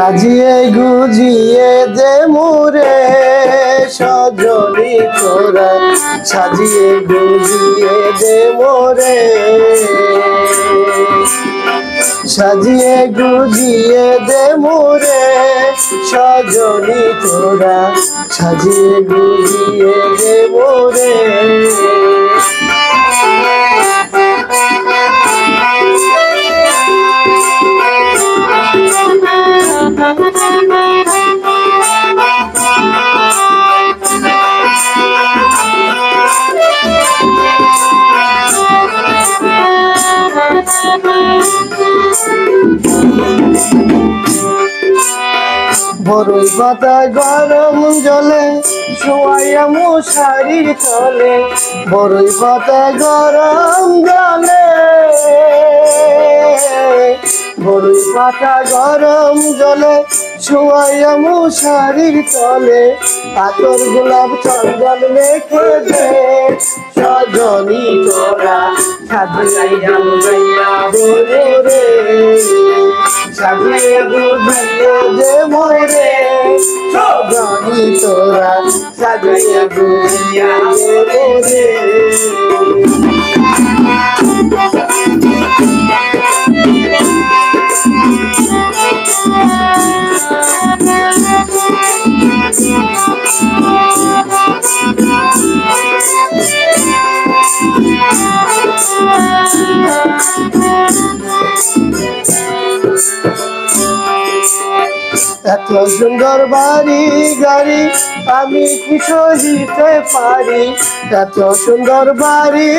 সাজিয়ে গুজিয়ে দে মোরে সজনী তোরা, সাজিয়ে গুজিয়ে দে মোরে, সাজিয়ে গুজিয়ে দে মোরে সজনী তোরা, সাজিয়ে গুজিয়ে দে মোরে। বরই পাতা গরম জলে শোয়াইয়া মশারির তলে, বরই পাতা গরম জলে, বরই পাতা গরম জলে শোয়াইয়া মশারির তলে, আতর গোলাপ চন্দন মেখে দে সজনী তোরা, সাজিয়া গুজিয়া দে মোরে, সাজিয়ে গুজিয়ে দে মোরে সজনী তোরা, সাজিয়ে গুজিয়ে দে মোরে। এত সুন্দর বাড়ি গাড়ি আমি কি সহিতে পারি, এত সুন্দর বাড়ি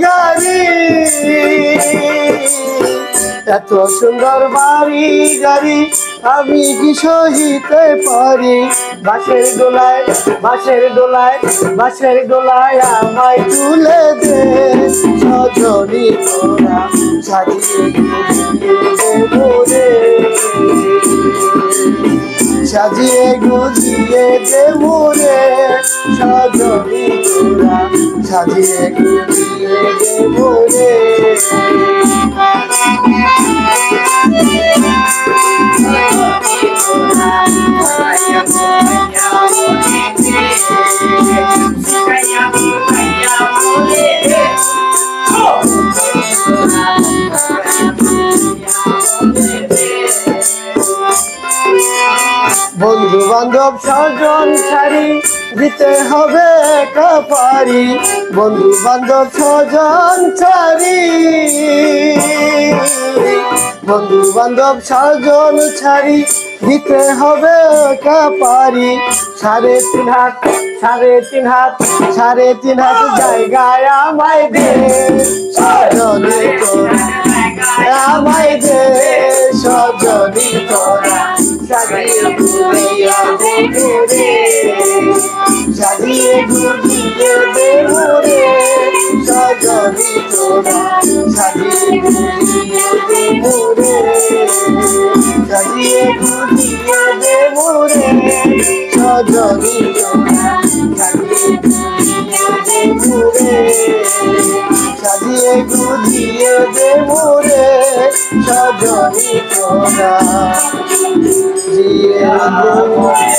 গাড়ি, এত সুন্দর বাড়ি গাড়ি আমি কি সহিতে পারি, বাঁশের দোলায় বাঁশের দোলায় বাঁশের দোলায় আমায় তুলে দে সজনী তোরা, সাজিয়ে গুজিয়ে দে মোরে, সাজিয়ে গুজিয়ে দে মোরে সজনী তোরা, সাজিয়ে গুজিয়ে দে মোরে। বন্ধু বান্ধব স্বজন ছাড়ি দিতে হবে কাপারি, বন্ধু বান্ধব স্বজন ছাড়ি, বন্ধু বান্ধব স্বজন ছাড়ি দিতে হবে কাপারি, 3.5 হাত 3.5 হাত 3.5 হাত জায়গায় আমায় দে সজনী তোরা, আমায় দে সজনী তোরা, সাজিয়ে গুজিয়ে দে মোরে, সাজিয়ে গুজিয়ে দে মোরে সজনী তোরা, সাজিয়ে গুজিয়ে দে মোরে, সাজিয়ে গুজিয়ে দে মোরে সজনী তোরা, সাজিয়ে গুজিয়ে দে মোরে, সাজিয়ে গুজিয়ে দে মোরে সজনী তোরা, জিয়ে দে মোরে।